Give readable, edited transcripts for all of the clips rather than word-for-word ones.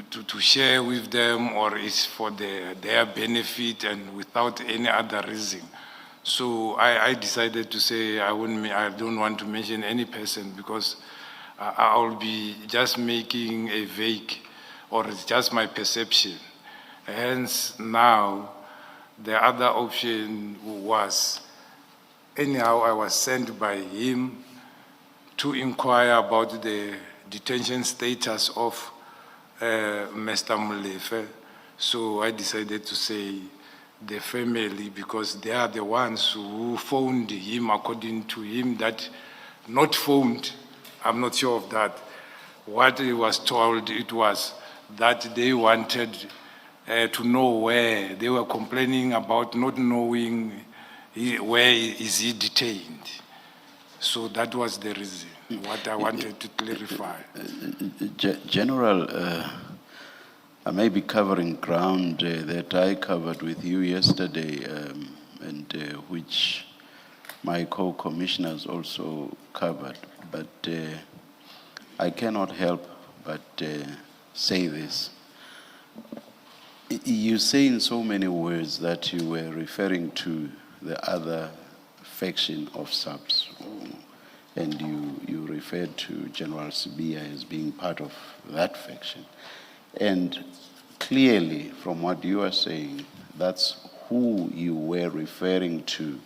to share with them, or it's for their benefit and without any other reason. So I decided to say I don't want to mention any person, because I'll be just making a vague, or it's just my perception. Hence now, the other option was, anyhow, I was sent by him to inquire about the detention status of Mr. Molefe. So I decided to say the family, because they are the ones who phoned him, according to him, that not phoned, I'm not sure of that. What he was told, it was that they wanted to know where. They were complaining about not knowing where is he detained. So that was the reason, what I wanted to clarify. General, I may be covering ground that I covered with you yesterday, and which my co-commissioners also covered, but I cannot help but say this. You say in so many words that you were referring to the other faction of SAPS, and you referred to General Sibiya as being part of that faction. And clearly, from what you are saying, that's who you were referring to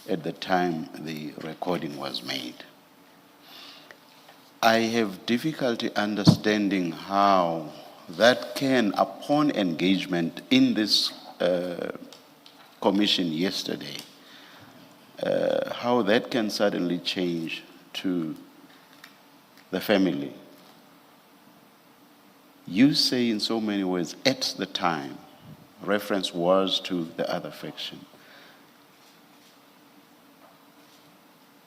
at the time the recording was made. I have difficulty understanding how that can, upon engagement in this commission yesterday, how that can suddenly change to the family. You say in so many words, at the time, reference was to the other faction.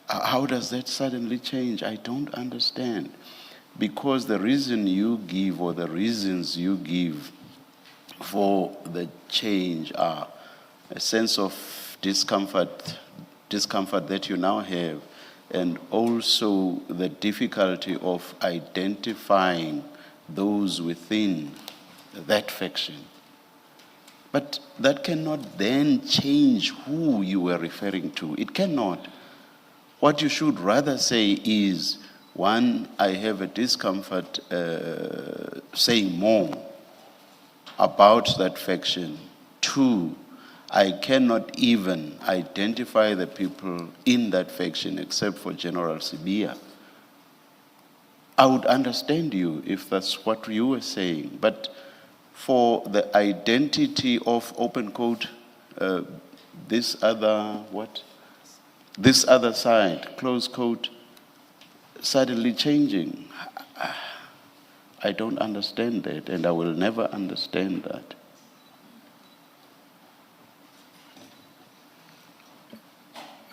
How does that suddenly change? I don't understand. Because the reason you give, or the reasons you give for the change, are a sense of discomfort that you now have, and also the difficulty of identifying those within that faction. But that cannot then change who you were referring to. It cannot. What you should rather say is, one, I have a discomfort saying more about that faction. Two, I cannot even identify the people in that faction except for General Sibiya. I would understand you if that's what you were saying, but for the identity of, open quote, this other side, close quote, suddenly changing, I don't understand that, and I will never understand that.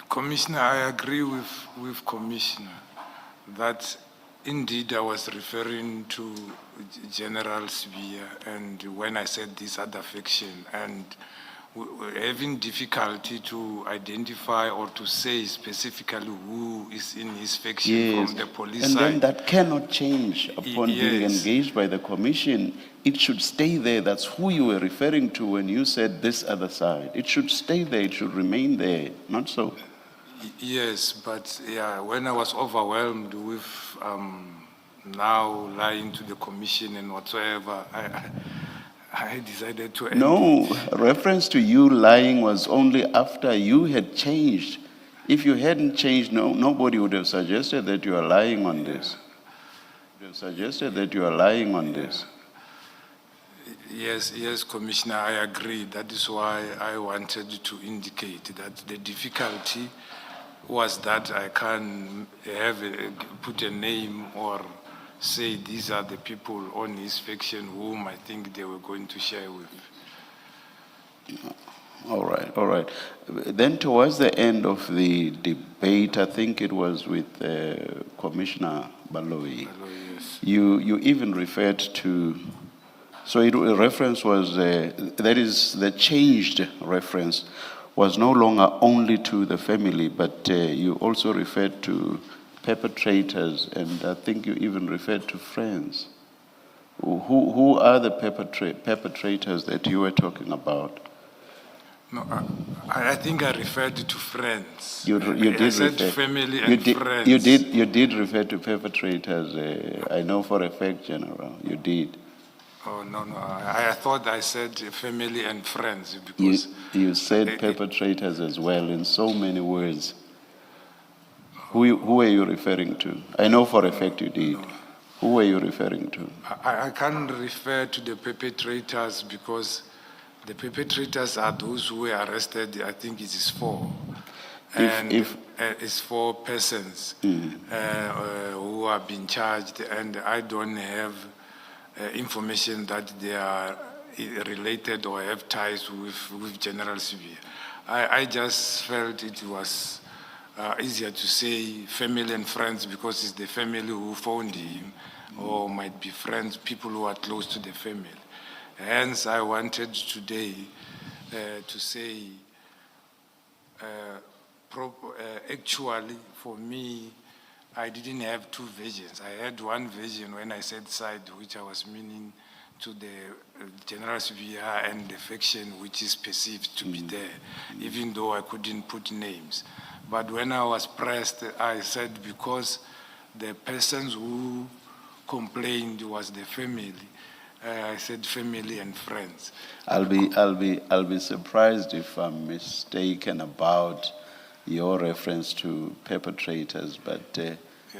Commissioner, I agree with Commissioner that indeed I was referring to General Sibiya, and when I said this other faction, and having difficulty to identify or to say specifically who is in his faction, yes, from the police and side. And then that cannot change upon being engaged by the commission. It should stay there. That's who you were referring to when you said this other side. It should stay there. It should remain there. Not so? Yes, but yeah, when I was overwhelmed with now lying to the commission and whatsoever, I decided to end. No, reference to you lying was only after you had changed. If you hadn't changed, nobody would have suggested that you are lying on this. Would have suggested that you are lying on this. Yes, Commissioner, I agree. That is why I wanted to indicate that the difficulty was that I can't put a name or say these are the people on his faction whom I think they were going to share with. All right. Then towards the end of the debate, I think it was with Commissioner Baloyi, Yes. You even referred to, so a reference was, that is the changed reference was no longer only to the family, but you also referred to perpetrators, and I think you even referred to friends. Who are the perpetrators that you were talking about? No, I think I referred to friends. You I did said refer. family You and did, friends. you did refer to perpetrators. I know for a fact, General. You did. Oh, no, no. I thought I said family and friends You, because you said it- perpetrators as well in so many words. Who are you referring to? I know for a fact you did. Who are you referring to? I can't refer to the perpetrators because the perpetrators are those who were arrested. I think it is four. And it's four persons who have been charged, and I don't have information that they are related or have ties with General Sibiya. I just felt it was easier to say family and friends because it's the family who found him, or might be friends, people who are close to the family. Hence, I wanted today to say, actually, for me, I didn't have two versions. I had one version when I said side, which I was meaning to the General Sibiya and the faction which is perceived to be there, even though I couldn't put names. But when I was pressed, I said because the persons who complained was the family, I said family and friends. I'll be surprised if I'm mistaken about your reference to perpetrators, but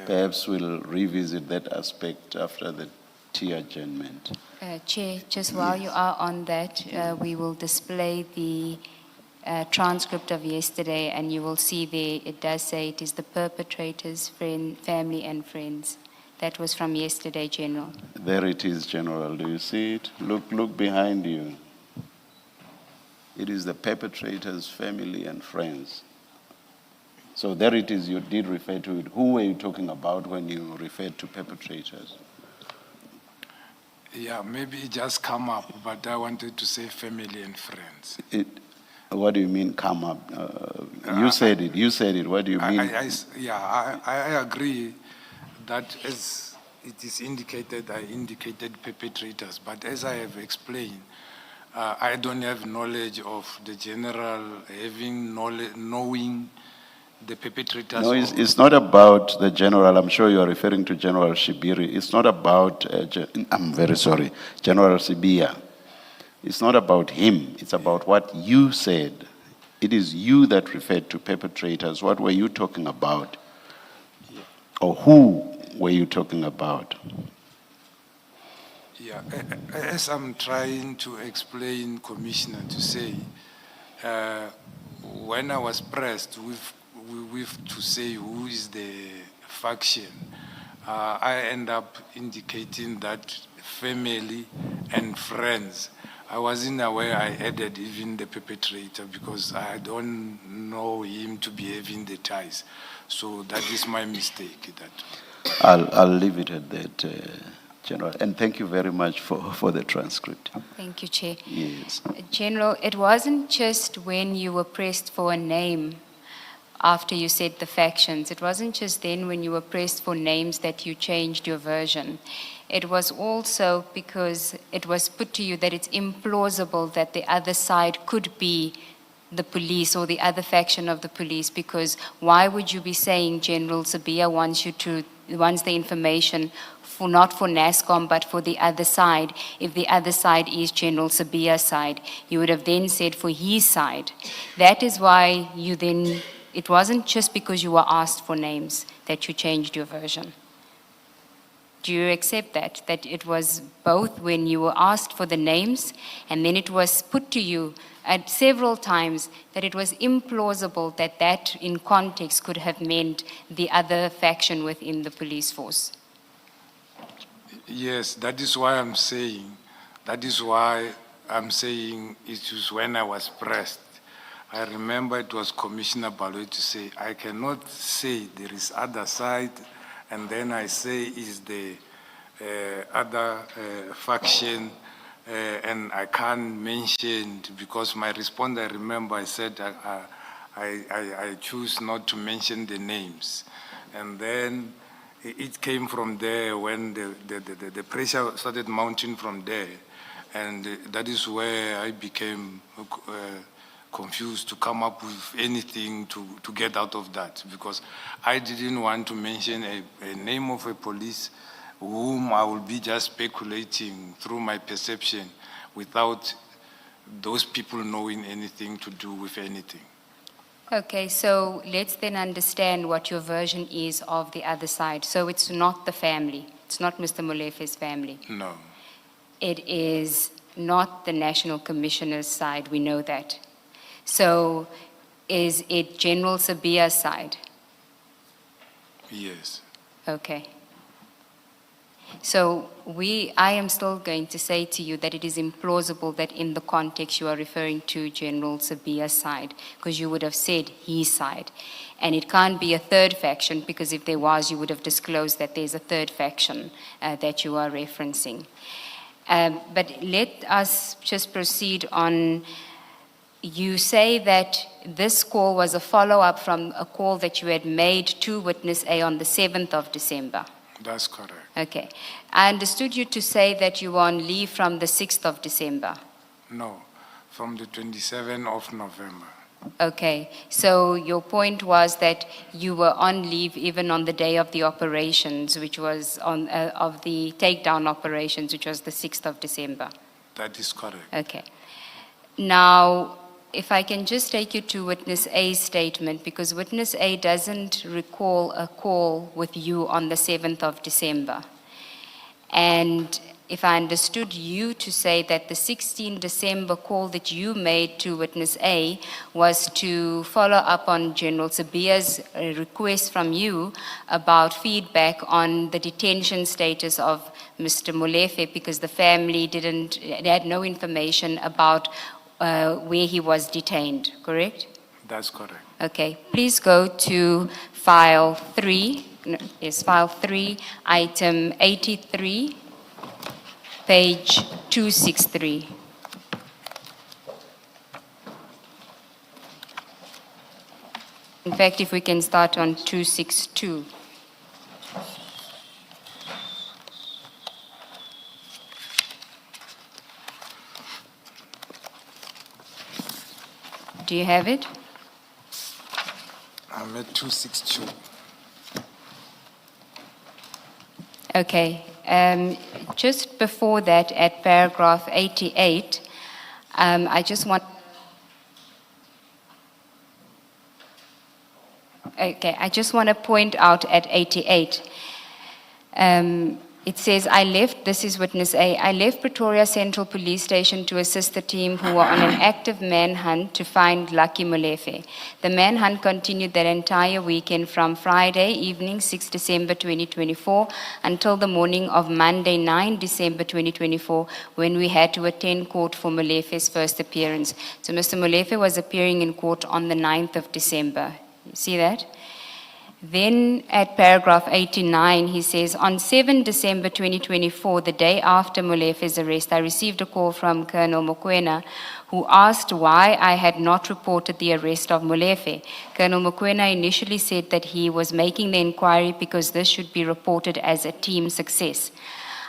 perhaps we'll revisit that aspect after the tea adjournment. Chair, just while you are on that, we will display the transcript of yesterday, and you will see there it does say it is the perpetrators, family, and friends. That was from yesterday, General. There it is, General. Do you see it? Look behind you. It is the perpetrators, family, and friends. So there it is, you did refer to it. Who were you talking about when you referred to perpetrators? Yeah, maybe it just come up, but I wanted to say family and friends. What do you mean come up? You said it. What do you mean? I agree that as it is indicated, I indicated perpetrators, but as I have explained, I don't have knowledge of the general having knowledge, knowing the perpetrators. No, it's not about the general. I'm sure you are referring to General Shibiri. It's not about, I'm very sorry, General Sibiya. It's not about him. It's about what you said. It is you that referred to perpetrators. What were you talking about? Or who were you talking about? Yeah, as I'm trying to explain, Commissioner, to say, when I was pressed with to say who is the faction, I end up indicating that family and friends. I wasn't aware I added even the perpetrator because I don't know him to be having the ties. So that is my mistake. I'll leave it at that, General. And thank you very much for the transcript. Thank you, Chair. Yes. General, it wasn't just when you were pressed for a name after you said the factions. It wasn't just then when you were pressed for names that you changed your version. It was also because it was put to you that it's implausible that the other side could be the police or the other faction of the police, because why would you be saying General Sibiya wants the information for not for NASCOM but for the other side, if the other side is General Sibiya's side? You would have then said for his side. That is why you then, it wasn't just because you were asked for names that you changed your version. Do you accept that? That it was both when you were asked for the names, and then it was put to you at several times that it was implausible that that in context could have meant the other faction within the police force? Yes, that is why I'm saying it was when I was pressed. I remember it was Commissioner Baloyi to say, I cannot say there is other side, and then I say is the other faction, and I can't mention, because my response, I remember I said I choose not to mention the names. And then it came from there when the pressure started mounting from there. And that is where I became confused to come up with anything to get out of that, because I didn't want to mention a name of a police whom I will be just speculating through my perception without those people knowing anything to do with anything. Okay, so let's then understand what your version is of the other side. So it's not the family. It's not Mr. Molefe's family. No, It is not the National Commissioner's side, we know that. So is it General Sibiya's side? yes. Okay. So I am still going to say to you that it is implausible that in the context you are referring to General Sibiya's side, because you would have said his side. And it can't be a third faction, because if there was, you would have disclosed that there's a third faction that you are referencing. But let us just proceed on. You say that this call was a follow-up from a call that you had made to witness A on the 7th of December. That's correct. Okay. I understood you to say that you were on leave from the 6th of December. No, from the 27th of November. Okay. So your point was that you were on leave even on the day of the operations, which was of the takedown operations, which was the 6th of December. That is correct. Okay. Now, if I can just take you to Witness A's statement, because Witness A doesn't recall a call with you on the 7th of December. And if I understood you to say that the 16th December call that you made to Witness A was to follow up on General Sibiya's request from you about feedback on the detention status of Mr. Molefe, because the family had no information about where he was detained, correct? That's correct. Okay, please go to file 3, file 3, item 83, page 263. In fact, if we can start on 262. Do you have it? I'm at 262. Okay. Just before that, at paragraph 88, I just want... Okay, I just want to point out at 88. It says, this is Witness A, I left Pretoria Central Police Station to assist the team who were on an active manhunt to find Lucky Molefe. The manhunt continued that entire weekend from Friday evening, 6 December 2024, until the morning of Monday, 9 December 2024, when we had to attend court for Molefe's first appearance. So Mr. Molefe was appearing in court on the 9th of December. You see that? Then at paragraph 89, he says, on 7 December 2024, the day after Molefe's arrest, I received a call from Colonel Mokoena, who asked why I had not reported the arrest of Molefe. Colonel Mokoena initially said that he was making the inquiry because this should be reported as a team success.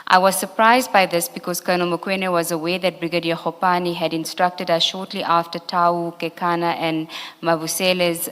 I was surprised by this because Colonel Mokoena was aware that Brigadier Hopani had instructed us shortly after Tau, Kekana, and Mabusela's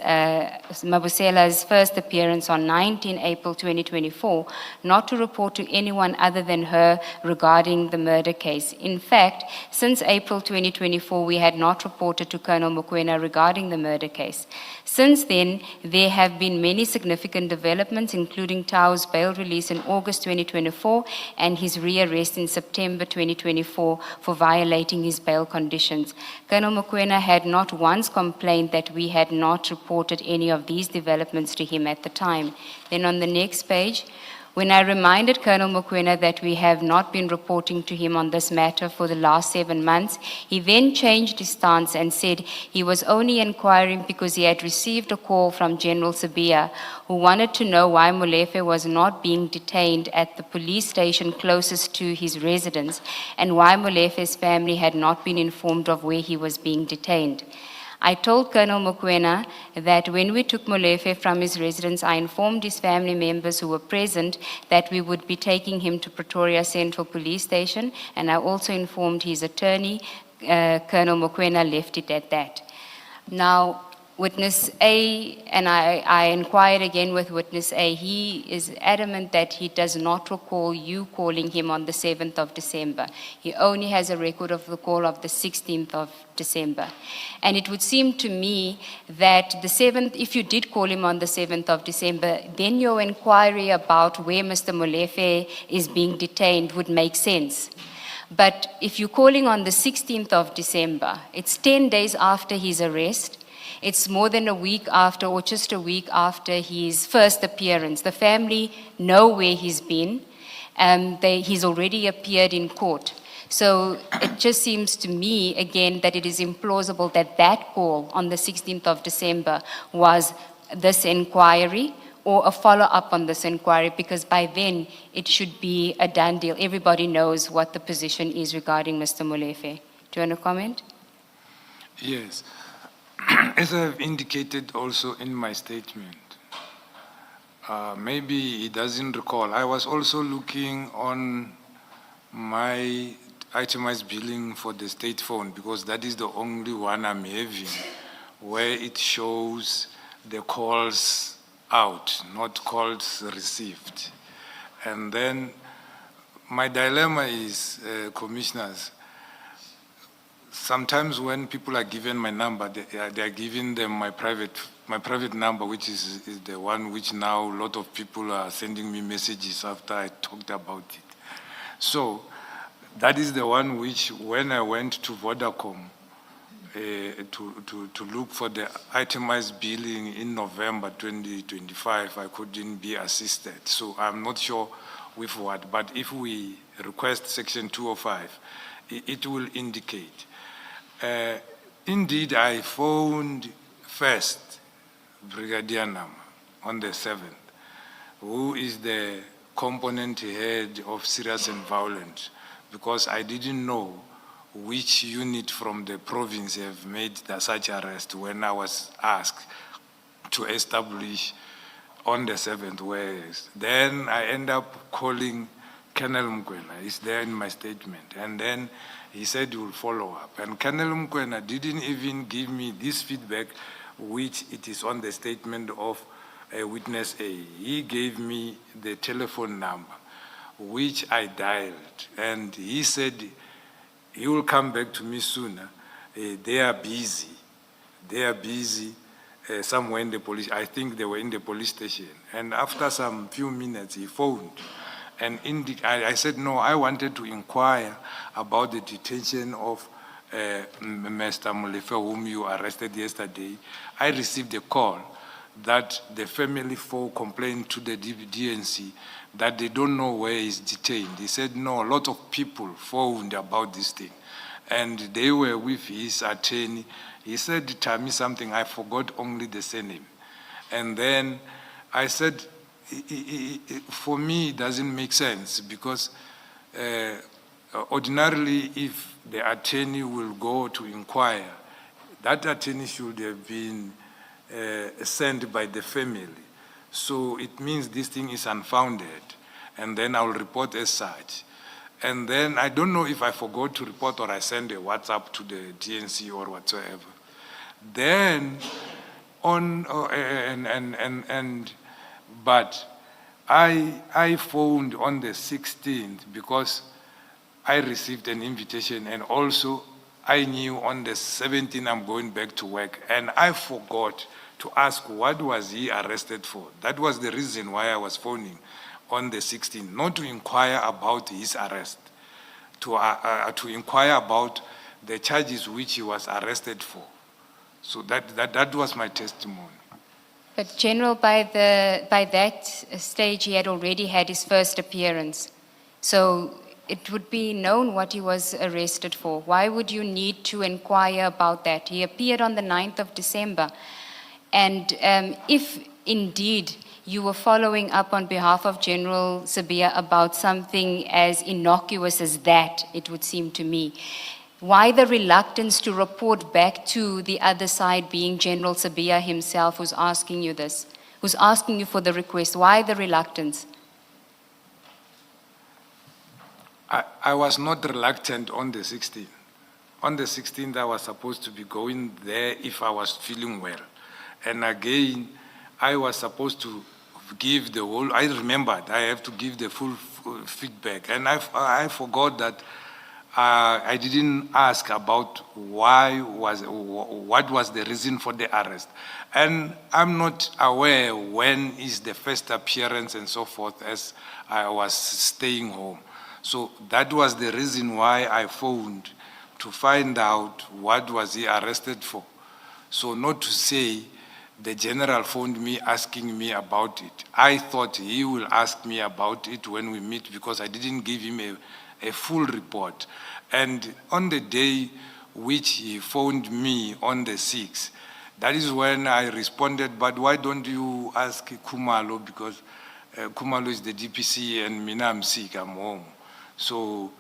first appearance on 19 April 2024 not to report to anyone other than her regarding the murder case. In fact, since April 2024, we had not reported to Colonel Mokoena regarding the murder case. Since then, there have been many significant developments, including Tau's bail release in August 2024 and his rearrest in September 2024 for violating his bail conditions. Colonel Mokoena had not once complained that we had not reported any of these developments to him at the time. Then on the next page, when I reminded Colonel Mokoena that we have not been reporting to him on this matter for the last 7 months, he then changed his stance and said he was only inquiring because he had received a call from General Sibiya, who wanted to know why Molefe was not being detained at the police station closest to his residence and why Molefe's family had not been informed of where he was being detained. I told Colonel Mokoena that when we took Molefe from his residence, I informed his family members who were present that we would be taking him to Pretoria Central Police Station, and I also informed his attorney. Colonel Mokoena left it at that. Now, Witness A, and I inquired again with Witness A, he is adamant that he does not recall you calling him on the 7th of December. He only has a record of the call of the 16th of December. And it would seem to me that the 7th, if you did call him on the 7th of December, then your inquiry about where Mr. Molefe is being detained would make sense. But if you're calling on the 16th of December, it's 10 days after his arrest. It's more than a week after, or just a week after his first appearance. The family know where he's been. He's already appeared in court. So it just seems to me, again, that it is implausible that that call on the 16th of December was this inquiry or a follow-up on this inquiry, because by then it should be a done deal. Everybody knows what the position is regarding Mr. Molefe. Do you want to comment? Yes. As I've indicated also in my statement, maybe he doesn't recall. I was also looking on my itemized billing for the state phone, because that is the only one I'm having where it shows the calls out, not calls received. And then my dilemma is, commissioners, sometimes when people are given my number, they are giving them my private number, which is the one which now a lot of people are sending me messages after I talked about it. So that is the one which, when I went to Vodacom to look for the itemized billing in November 2025, I couldn't be assisted. So I'm not sure with what, but if we request section 205, it will indicate. Indeed, I phoned first Brigadier Nama on the 7th, who is the component head of serious and violent, because I didn't know which unit from the province have made such arrest when I was asked to establish on the 7th where is. Then I end up calling Colonel Mokoena. It's there in my statement. And then he said he will follow up. And Colonel Mokoena didn't even give me this feedback, which it is on the statement of Witness A. He gave me the telephone number, which I dialed. And he said he will come back to me sooner. They are busy. They are busy somewhere in the police. I think they were in the police station. And after some few minutes, he phoned. And I said, no, I wanted to inquire about the detention of Mr. Molefe, whom you arrested yesterday. I received a call that the family complained to the DNC that they don't know where he's detained. He said, no, a lot of people phoned about this thing. And they were with his attorney. He said, tell me something, I forgot only the surname. And then I said, for me, it doesn't make sense, because ordinarily, if the attorney will go to inquire, that attorney should have been sent by the family. So it means this thing is unfounded, and then I'll report as such. And then I don't know if I forgot to report or I send a WhatsApp to the DNC or whatsoever. Then but I phoned on the 16th because I received an invitation, and also I knew on the 17th I'm going back to work, and I forgot to ask what was he arrested for. That was the reason why I was phoning on the 16th, not to inquire about his arrest, to inquire about the charges which he was arrested for. So that was my testimony. But General, by that stage, he had already had his first appearance. So it would be known what he was arrested for. Why would you need to inquire about that? He appeared on the 9th of December. And if indeed you were following up on behalf of General Sibiya about something as innocuous as that, it would seem to me, Why the reluctance to report back to the other side, being General Sibiya himself who's asking you this, who's asking you for the request? Why the reluctance? I was not reluctant on the 16th. On the 16th, I was supposed to be going there if I was feeling well. And again, I was supposed to give the whole, I remembered I have to give the full feedback. And I forgot that I didn't ask about what was the reason for the arrest. And I'm not aware when is the first appearance and so forth as I was staying home. So that was the reason why I phoned to find out what was he arrested for. So not to say the general phoned me asking me about it. I thought he will ask me about it when we meet because I didn't give him a full report. And on the day which he phoned me on the 6th, that is when I responded, but why don't you ask Khumalo, because Khumalo is the DPC and Mina, I'm sick, I'm home. So,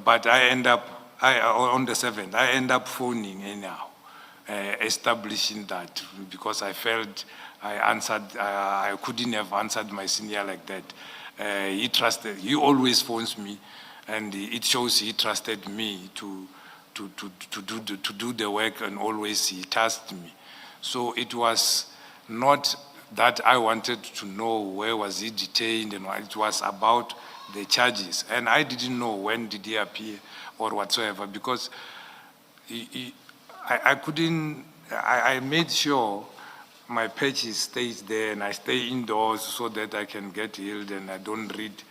but I end up, on the 7th, I end up phoning anyhow, establishing that, because I felt I couldn't have answered my senior like that. He always phones me, and it shows he trusted me to do the work, and always he tasked me. So it was not that I wanted to know where was he detained, and it was about the charges. And I didn't know when did he appear or whatsoever, because I made sure my patches stays there and I stay indoors so that I can get healed and I don't read,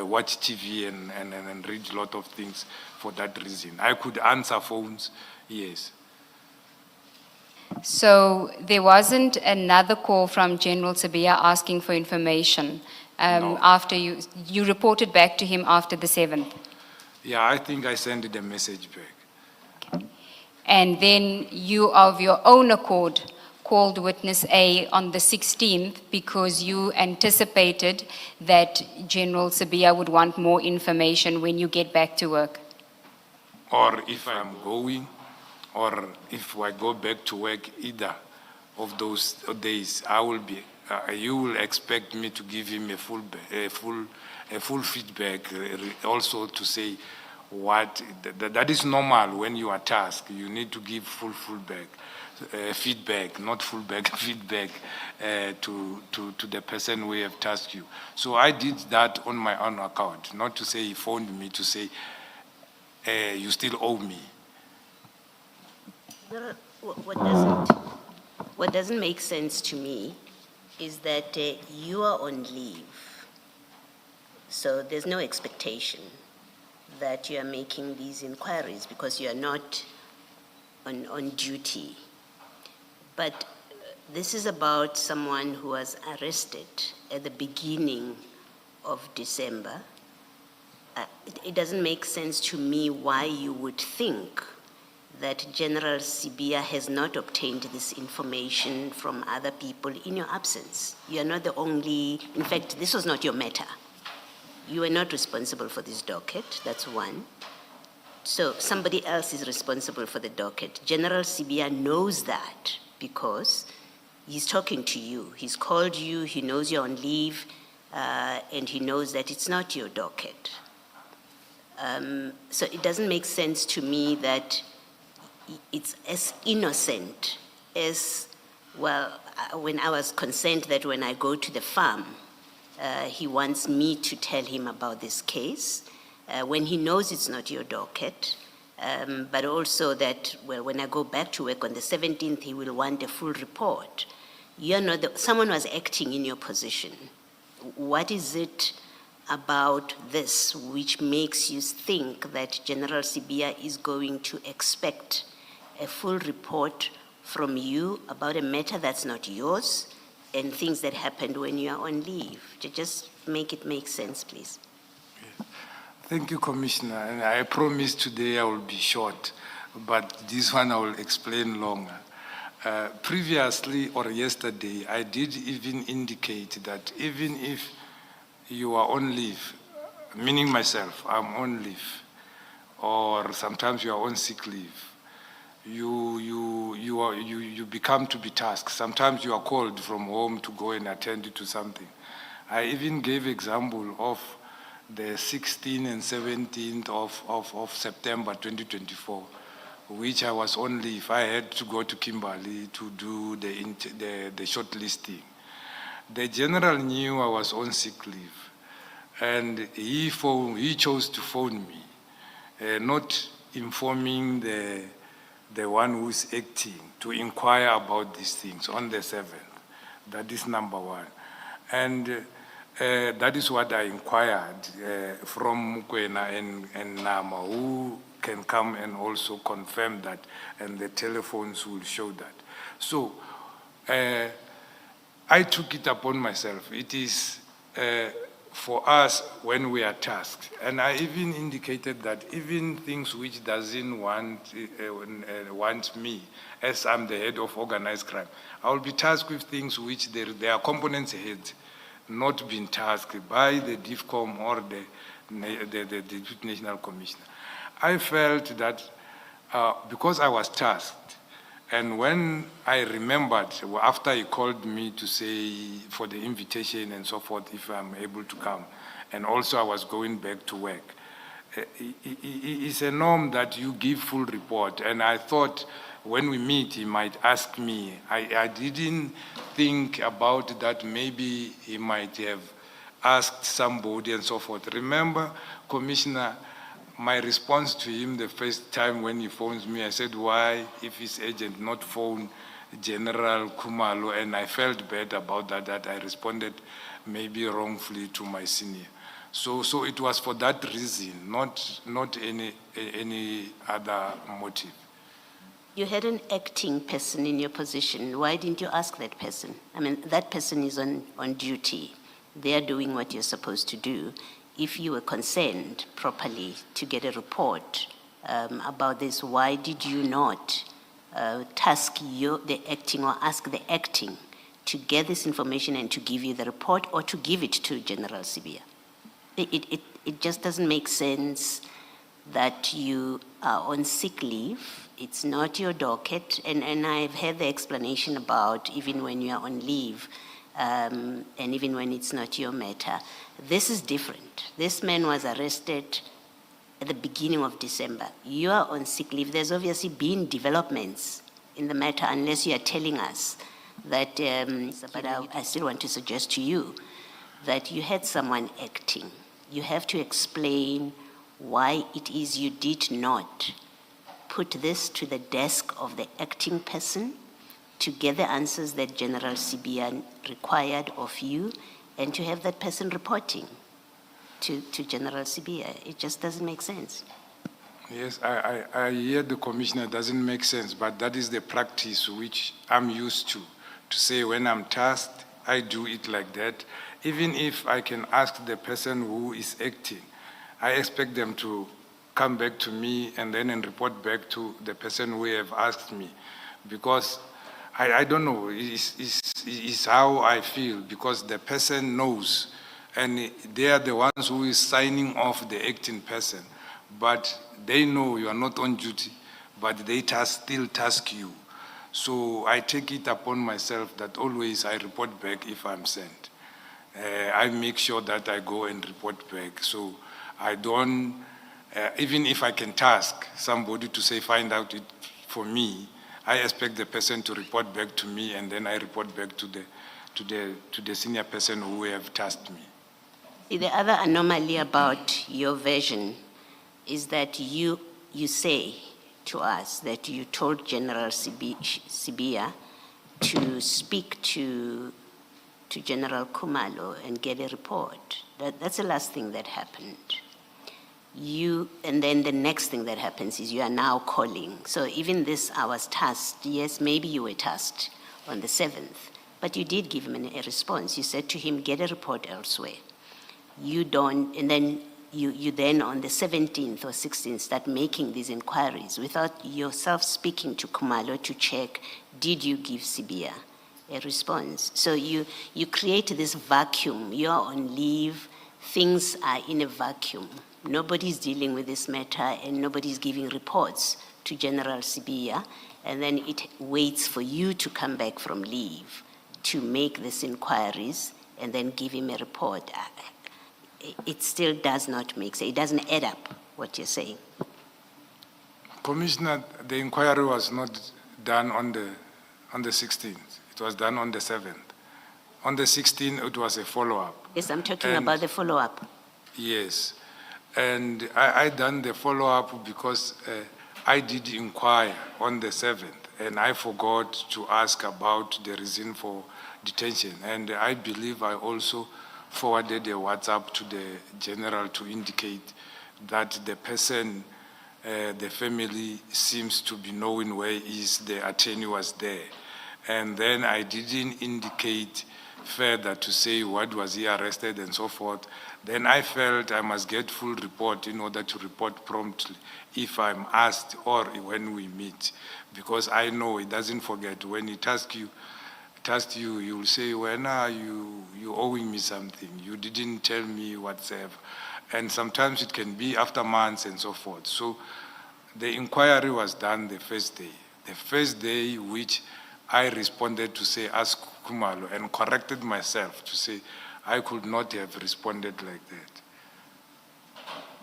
watch TV and read a lot of things for that reason. I could answer phones, yes. So there wasn't another call from General Sibiya asking for information No. after you reported back to him after the 7th? Yeah, I think I sent the message back. And then you, of your own accord, called witness A on the 16th because you anticipated that General Sibiya would want more information when you get back to work. Or if I'm going, or if I go back to work, either of those days, I will be. You will expect me to give him a full feedback, also to say what that is normal when you are tasked. You need to give full feedback, not fullback feedback to the person who have tasked you. So I did that on my own account, not to say he phoned me to say you still owe me. What doesn't make sense to me is that you are on leave, so there's no expectation that you are making these inquiries because you are not on duty. But this is about someone who was arrested at the beginning of December. It doesn't make sense to me why you would think that General Sibiya has not obtained this information from other people in your absence. You are not the only, in fact, this was not your matter. You were not responsible for this docket, that's one. So somebody else is responsible for the docket. General Sibiya knows that because he's talking to you. He's called you, he knows you're on leave, and he knows that it's not your docket. So it doesn't make sense to me that it's as innocent as, well, when I was concerned that when I go to the farm, he wants me to tell him about this case, when he knows it's not your docket, but also that, well, when I go back to work on the 17th, he will want a full report. You're not someone was acting in your position. What is it about this which makes you think that General Sibiya is going to expect a full report from you about a matter that's not yours and things that happened when you are on leave? Just make it make sense, please. Thank you, Commissioner. And I promise today I will be short, but this one I will explain longer. Previously or yesterday, I did even indicate that even if you are on leave, meaning myself, I'm on leave, or sometimes you are on sick leave. You become to be tasked. Sometimes you are called from home to go and attend to something. I even gave example of the 16th and 17th of September 2024, which I was on leave. I had to go to Kimberley to do the shortlisting. The general knew I was on sick leave, and he chose to phone me, not informing the one who's acting, to inquire about these things on the 7th. That is number one. And that is what I inquired from Mukwena and Nama, who can come and also confirm that, and the telephones will show that. So I took it upon myself. It is for us when we are tasked. And I even indicated that even things which doesn't want me, as I'm the head of organized crime, I will be tasked with things which there are components heads not been tasked by the DIFCOM or the Deputy National Commissioner. I felt that because I was tasked, and when I remembered, after he called me to say for the invitation and so forth, if I'm able to come, and also I was going back to work, it's a norm that you give full report. And I thought when we meet, he might ask me. I didn't think about that. Maybe he might have asked somebody and so forth. Remember, Commissioner, my response to him the first time when he phones me, I said, why, if his agent not phone General Khumalo? And I felt bad about that I responded maybe wrongfully to my senior. So it was for that reason, not any other motive. You had an acting person in your position. Why didn't you ask that person? I mean, that person is on duty. They're doing what you're supposed to do. If you were concerned properly to get a report about this, why did you not task the acting or ask the acting to get this information and to give you the report, or to give it to General Sibiya? It just doesn't make sense that you are on sick leave. It's not your docket, and I've heard the explanation about even when you are on leave, and even when it's not your matter. This is different. This man was arrested at the beginning of December. You are on sick leave. There's obviously been developments in the matter, unless you are telling us that, but I still want to suggest to you that you had someone acting. You have to explain why it is you did not put this to the desk of the acting person to get the answers that General Sibiya required of you, and to have that person reporting to General Sibiya. It just doesn't make sense. Yes, I hear the Commissioner, doesn't make sense, but that is the practice which I'm used to say when I'm tasked, I do it like that. Even if I can ask the person who is acting, I expect them to come back to me and report back to the person who have asked me, because I don't know, it's how I feel, because the person knows, and they are the ones who is signing off the acting person, but they know you are not on duty, but they still task you. So I take it upon myself that always I report back if I'm sent. I make sure that I go and report back. So I don't, even if I can task somebody to say, find out it for me, I expect the person to report back to me, and then I report back to the senior person who have tasked me. The other anomaly about your version is that you say to us that you told General Sibiya to speak to General Khumalo and get a report. That's the last thing that happened. And then the next thing that happens is you are now calling. So even this, I was tasked. Yes, maybe you were tasked on the 7th, but you did give him a response. You said to him, get a report elsewhere. You don't, and then you then on the 17th or 16th start making these inquiries without yourself speaking to Khumalo to check, did you give Sibiya a response? So you create this vacuum. You're on leave, things are in a vacuum. nobody's dealing with this matter and nobody's giving reports to General Sibiya, and then it waits for you to come back from leave to make these inquiries and then give him a report. It still does not make sense. It doesn't add up, what you're saying. Commissioner, the inquiry was not done on the 16th. It was done on the 7th. On the 16th, it was a follow-up. Yes, I'm talking And- about the follow-up. Yes. And I done the follow-up because I did inquire on the 7th, and I forgot to ask about the reason for detention. And I believe I also forwarded a WhatsApp to the general to indicate that the person, the family seems to be knowing where is the attorney was there. And then I didn't indicate further to say what was he arrested and so forth. Then I felt I must get full report in order to report promptly if I'm asked or when we meet, because I know he doesn't forget. When he tasks you, you'll say, when are you owing me something? You didn't tell me whatsoever. And sometimes it can be after months and so forth. So the inquiry was done the first day. The first day which I responded to say, ask Khumalo, and corrected myself to say, I could not have responded like that.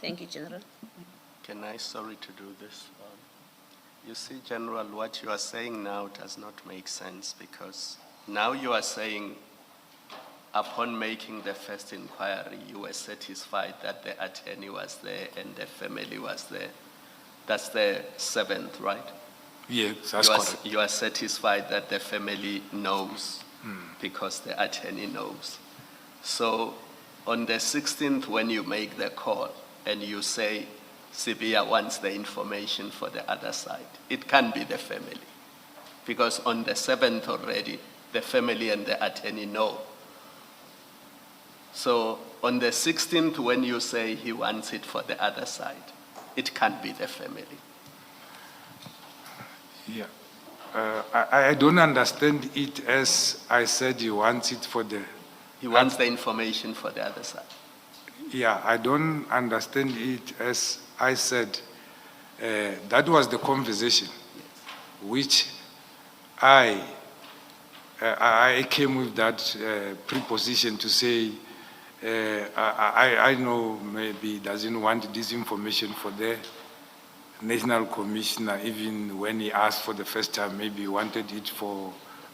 Thank you, General. Can I, sorry to do this. You see, General, what you are saying now does not make sense, because now you are saying upon making the first inquiry, you were satisfied that the attorney was there and the family was there. That's the 7th, right? Yes, that's correct. You are satisfied that the family knows because the attorney knows. So on the 16th, when you make the call and you say Sibiya wants the information for the other side, it can be the family. Because on the 7th already, the family and the attorney know. So on the 16th, when you say he wants it for the other side, it can be the family. Yeah. I don't understand it as I said he wants it for the... He wants the information for the other side. Yeah, I don't understand it as I said. That was the conversation which I came with that preposition to say, I know maybe he doesn't want this information for the National Commissioner, even when he asked for the first time, maybe he wanted it for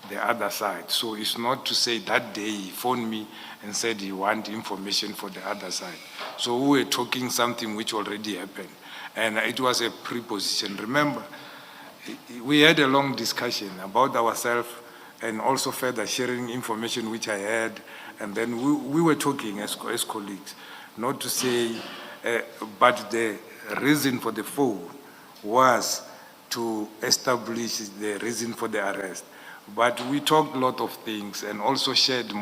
the other side. So it's not to say that day he phoned me and said he want information for the other side. So we were talking something which already happened. And it was a preposition. Remember, we had a long discussion about ourselves and also further sharing information which I had. And then we were talking as colleagues, not to say, but the reason for the phone was to establish the reason for the arrest. But we talked a lot of things and also shared more